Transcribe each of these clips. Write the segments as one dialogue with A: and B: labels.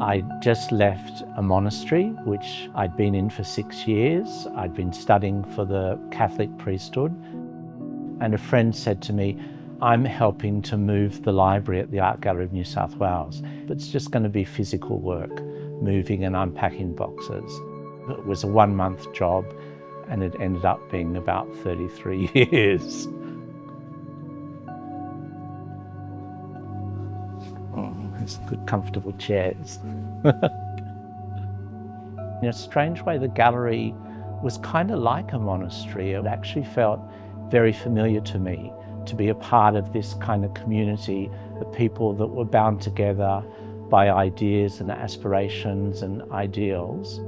A: I just left a monastery, which I'd been in for 6 years. I'd been studying for the Catholic priesthood. And a friend said to me, I'm helping to move the library at the Art Gallery of New South Wales. It's just going to be physical work, moving and unpacking boxes. It was a 1-month job, and it ended up being about 33 years. There's good, comfortable chairs. In a strange way, the gallery was kind of like a monastery. It actually felt very familiar to me to be a part of this kind of community of people that were bound together by ideas and aspirations and ideals.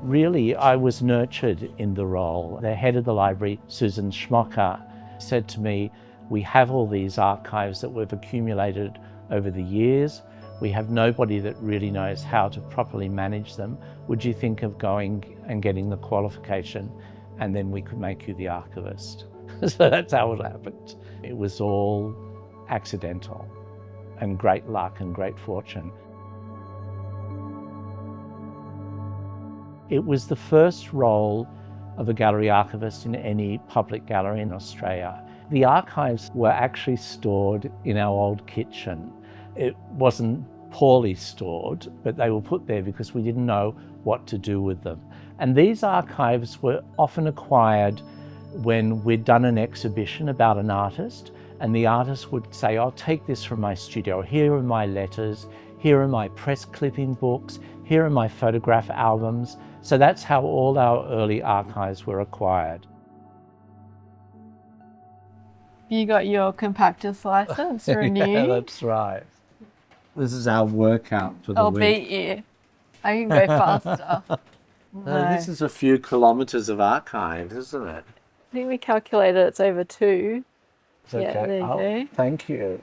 A: Really, I was nurtured in the role. The head of the library, Susan Schmocker, said to me, we have all these archives that we've accumulated over the years. We have nobody that really knows how to properly manage them. Would you think of going and getting the qualification, and then we could make you the archivist? So that's how it happened. It was all accidental and great luck and great fortune. It was the first role of a gallery archivist in any public gallery in Australia. The archives were actually stored in our old kitchen. It wasn't poorly stored, but they were put there because we didn't know what to do with them. And these archives were often acquired when we'd done an exhibition about an artist, and the artist would say, I'll take this from my studio. Here are my letters. Here are my press clipping books. Here are my photograph albums. So that's how all our early archives were acquired.
B: You got your compactus license renewed?
A: Yeah, that's right. This is our workout for the
B: I'll
A: week.
B: beat you. I can go faster. No.
A: This is a few kilometres of archives, isn't it?
B: I think we calculated it's over 2.
A: It's
B: Yeah,
A: okay.
B: there you go.
A: Thank you.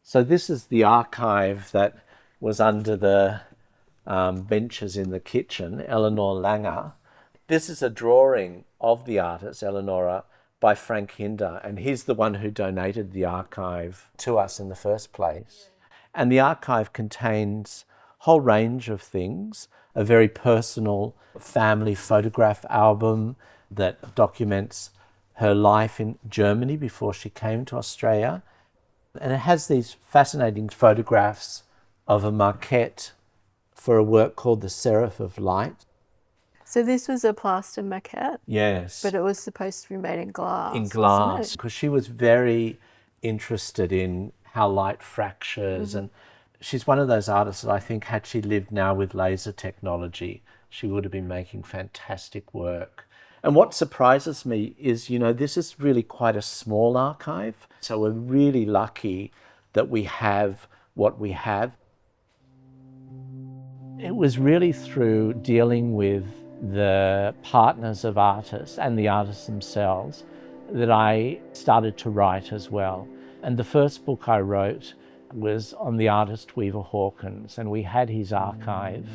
A: So this is the archive that was under the benches in the kitchen, Eleanore Lange. This is a drawing of the artist, Eleanora, by Frank Hinder, and he's the one who donated the archive to us in the first place. And the archive contains a whole range of things, a very personal family photograph album that documents her life in Germany before she came to Australia. And it has these fascinating photographs of a maquette for a work called The Seraph of Light.
B: So this was a plaster maquette?
A: Yes.
B: But it was supposed to be made in glass.
A: In glass, because she was very interested in how light fractures. And she's one of those artists that I think had she lived now with laser technology, she would have been making fantastic work. And what surprises me is, you know, this is really quite a small archive. So we're really lucky that we have what we have. It was really through dealing with the partners of artists and the artists themselves that I started to write as well. And the first book I wrote was on the artist Weaver Hawkins, and we had his archive.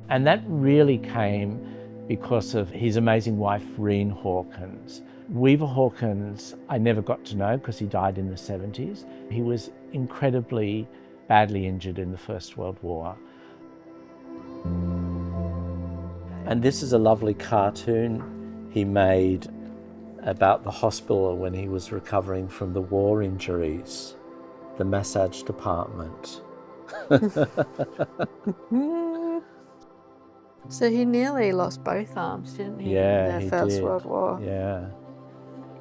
A: And that really came because of his amazing wife, Reen Hawkins. Weaver Hawkins, I never got to know because he died in the 70s. He was incredibly badly injured in the First World War. And this is a lovely cartoon he made about the hospital when he was recovering from the war injuries, the massage department.
B: So he nearly lost both arms, didn't he?
A: Yeah,
B: in
A: he
B: the First
A: did.
B: World War.
A: Yeah.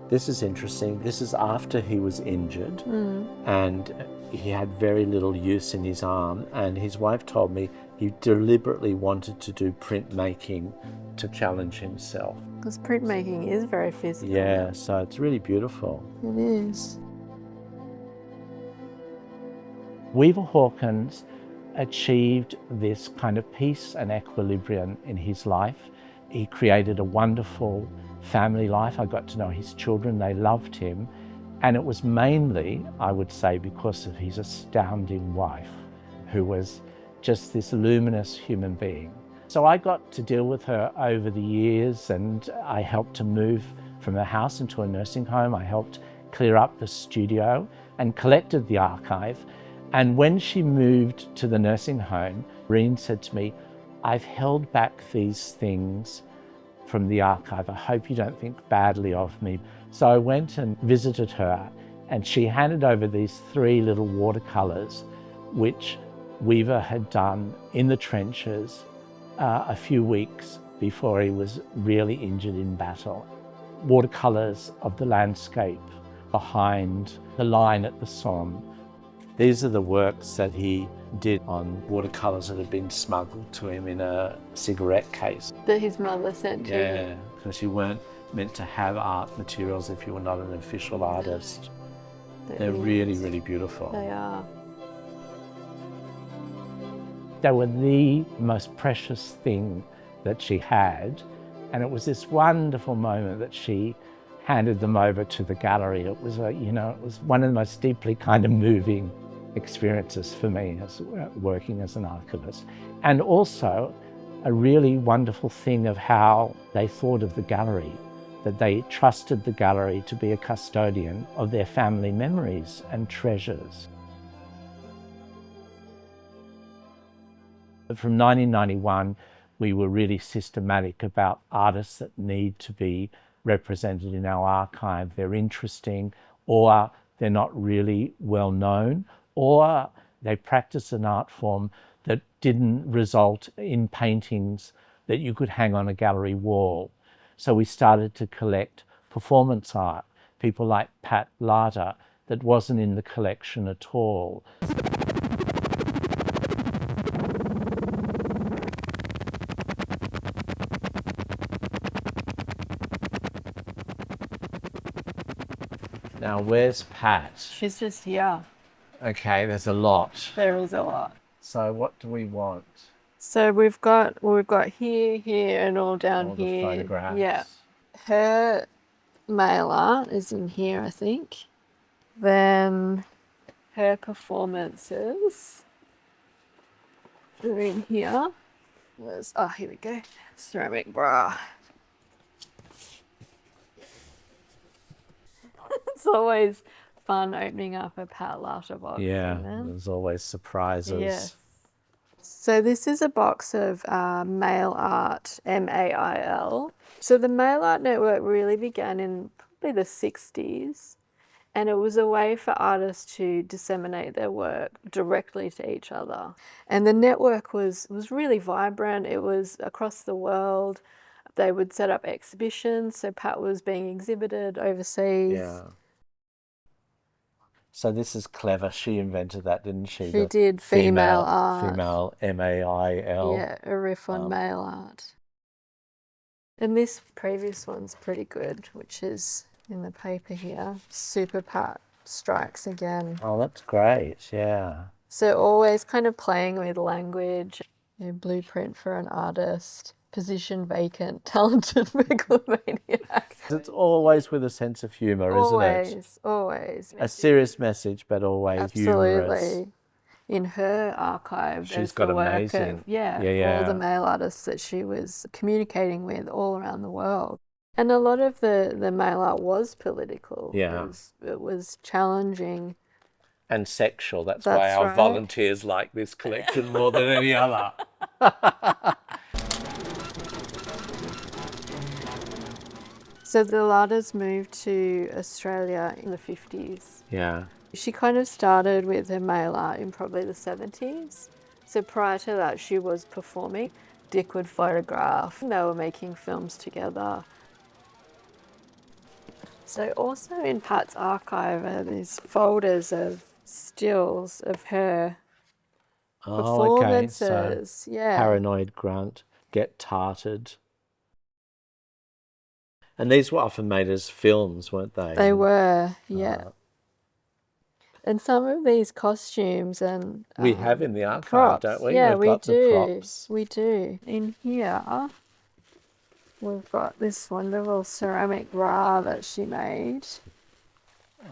A: This is interesting. This is after he was injured and he had very little use in his arm, and his wife told me he deliberately wanted to do printmaking to challenge himself.
B: Because printmaking is very physical.
A: Yeah, so it's really beautiful.
B: It is.
A: Weaver Hawkins achieved this kind of peace and equilibrium in his life. He created a wonderful family life. I got to know his children, they loved him. And it was mainly, I would say, because of his astounding wife, who was just this luminous human being. So I got to deal with her over the years, and I helped to move from her house into a nursing home. I helped clear up the studio and collected the archive. And when she moved to the nursing home, Reen said to me, "I've held back these things from the archive. I hope you don't think badly of me." So I went and visited her, and she handed over these 3 little watercolours, which Weaver had done in the trenches a few weeks before he was really injured in battle. Watercolours of the landscape behind the line at the Somme. These are the works that he did on watercolours that had been smuggled to him in a cigarette case.
B: That his mother sent to him.
A: Yeah, because you weren't meant to have art materials if you were not an official artist. They're really, really beautiful.
B: They are.
A: They were the most precious thing that she had, and it was this wonderful moment that she handed them over to the gallery. It was it was one of the most deeply kind of moving experiences for me as working as an archivist, and also a really wonderful thing of how they thought of the gallery, that they trusted the gallery to be a custodian of their family memories and treasures. From 1991, we were really systematic about artists that need to be represented in our archive. They're interesting, or they're not really well known, or they practice an art form that didn't result in paintings that you could hang on a gallery wall. So we started to collect performance art, people like Pat Larter, that wasn't in the collection at all. Now, where's Pat?
B: She's just here.
A: Okay, there's a lot.
B: There is a lot.
A: So what do we want?
B: So we've got here, and all down
A: All
B: here.
A: the photographs.
B: Yeah. Her mail art is in here, I think. Then her performances are in here. Here we go. Ceramic bra. It's always fun opening up a Pat Larter box.
A: Yeah, there's always surprises.
B: Yes. So this is a box of mail art, MAIL. So the mail art network really began in probably the 60s, and it was a way for artists to disseminate their work directly to each other. And the network was really vibrant. It was across the world. They would set up exhibitions, so Pat was being exhibited overseas.
A: Yeah. So this is clever. She invented that, didn't she?
B: She did female art.
A: Female, MAIL.
B: Yeah, a riff on mail art. And this previous one's pretty good, which is in the paper here. Super Pat Strikes Again.
A: Oh, that's great, yeah.
B: So always kind of playing with language. Blueprint for an artist. Position vacant, talented megalomaniac.
A: It's always with a sense of humour, isn't it?
B: Always.
A: A serious message, but always humorous.
B: Absolutely. In her archive,
A: She's
B: there's
A: got
B: the work
A: amazing.
B: of, all the male artists that she was communicating with all around the world. And a lot of the male art was political.
A: Yeah.
B: It was challenging.
A: And sexual. That's why our
B: right.
A: volunteers like this collection more than any other.
B: So the Larters moved to Australia in the 50s.
A: Yeah.
B: She kind of started with her mail art in probably the 70s. So prior to that, she was performing. Dick would photograph. They were making films together. So also in Pat's archive are these folders of stills of her performances.
A: Okay. So Paranoid Grunt, Get Tarted. And these were often made as films, weren't they?
B: They were, yeah. And some of these costumes and
A: we have in the archive,
B: props,
A: don't we?
B: Yeah,
A: We've got
B: do.
A: The props.
B: We do. In here, we've got this wonderful ceramic bra that she made.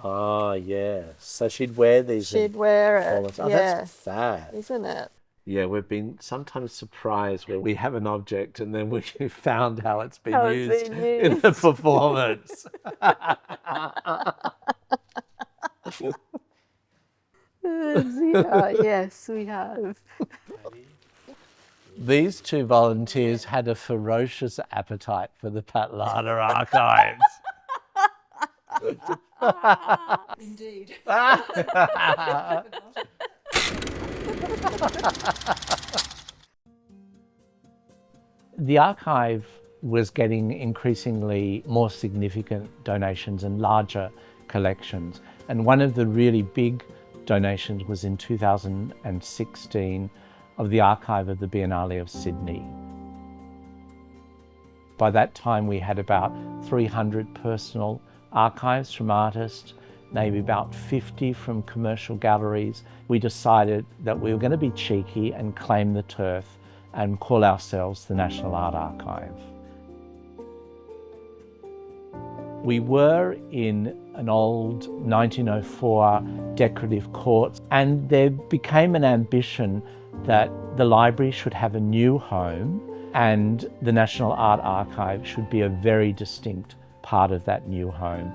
A: Oh, yeah. So she'd wear these.
B: She'd wear it.
A: Oh,
B: yeah.
A: that's fab.
B: Isn't it?
A: Yeah, we've been sometimes surprised where we have an object and then we found how it's been
B: How it's
A: used
B: been
A: in the
B: used.
A: performance.
B: Yes, we have.
A: These two volunteers had a ferocious appetite for the Larter archives.
C: Indeed.
A: The archive was getting increasingly more significant donations and larger collections. And one of the really big donations was in 2016 of the archive of the Biennale of Sydney. By that time, we had about 300 personal archives from artists, maybe about 50 from commercial galleries. We decided that we were going to be cheeky and claim the turf and call ourselves the National Art Archive. We were in an old 1904 decorative court, and there became an ambition that the library should have a new home and the National Art Archive should be a very distinct part of that new home.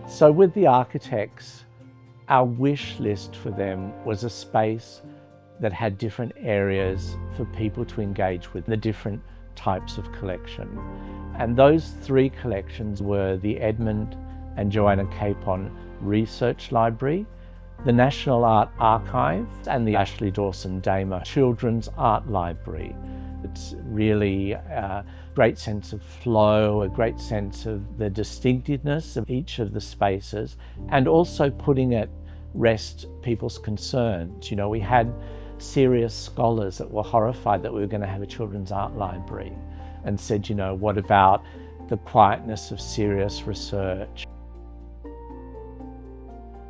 A: So with the architects, our wish list for them was a space that had different areas for people to engage with, the different types of collection. And those three collections were the Edmund and Joanna Capon Research Library, the National Art Archive, and the Ashley Dawson Damer Children's Art Library. It's really a great sense of flow, a great sense of the distinctiveness of each of the spaces, and also putting at rest people's concerns. You know, we had serious scholars that were horrified that we were going to have a children's art library and said, you know, what about the quietness of serious research?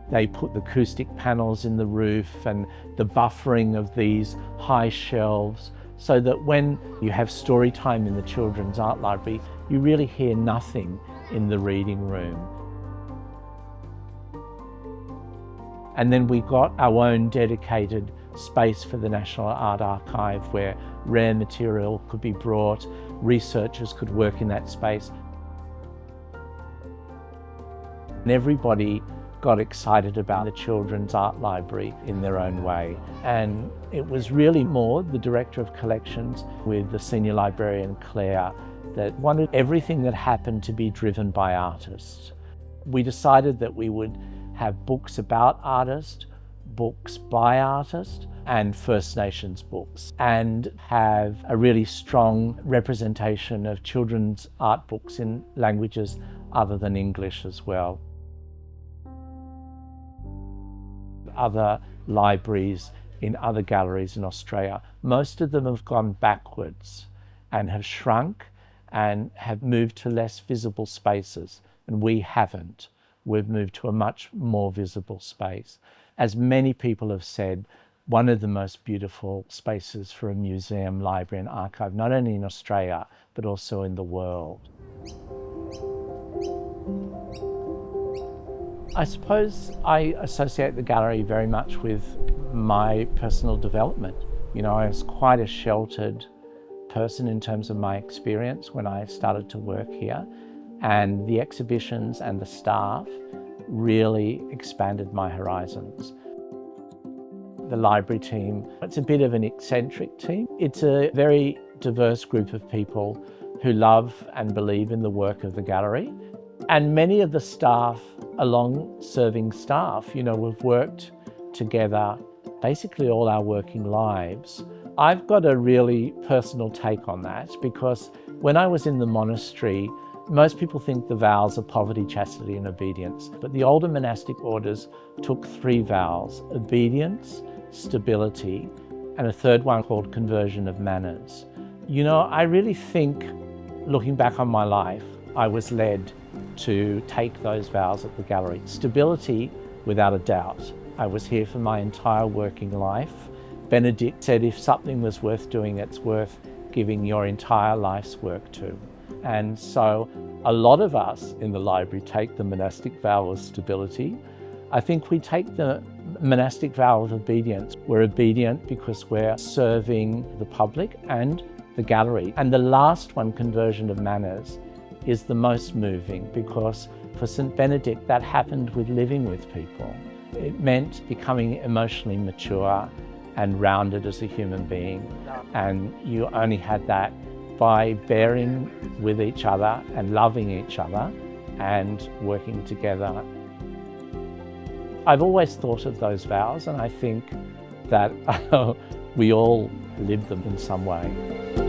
A: They put the acoustic panels in the roof and the buffering of these high shelves so that when you have story time in the children's art library, you really hear nothing in the reading room. And then we got our own dedicated space for the National Art Archive where rare material could be brought, researchers could work in that space. And everybody got excited about the Children's Art Library in their own way. And it was really Maud, the Director of Collections, with the Senior Librarian Claire, that wanted everything that happened to be driven by artists. We decided that we would have books about artists, books by artists, and First Nations books, and have a really strong representation of children's art books in languages other than English as well. Other libraries in other galleries in Australia, most of them have gone backwards and have shrunk and have moved to less visible spaces, and we haven't. We've moved to a much more visible space. As many people have said, one of the most beautiful spaces for a museum, library and archive, not only in Australia, but also in the world. I suppose I associate the gallery very much with my personal development. You know, I was quite a sheltered person in terms of my experience when I started to work here, and the exhibitions and the staff really expanded my horizons. The library team, it's a bit of an eccentric team. It's a very diverse group of people who love and believe in the work of the gallery. And many of the staff, along serving staff, you know, we've worked together basically all our working lives. I've got a really personal take on that because when I was in the monastery, most people think the vows are poverty, chastity and obedience, but the older monastic orders took 3 vows: obedience, stability, and a third one called conversion of manners. You know, I really think, looking back on my life, I was led to take those vows at the gallery. Stability, without a doubt. I was here for my entire working life. Benedict said if something was worth doing, it's worth giving your entire life's work to. And so a lot of us in the library take the monastic vow of stability. I think we take the monastic vow of obedience. We're obedient because we're serving the public and the gallery. And the last one, conversion of manners, is the most moving because for St. Benedict, that happened with living with people. It meant becoming emotionally mature and rounded as a human being. And you only had that by bearing with each other and loving each other and working together. I've always thought of those vows, and I think that we all live them in some way.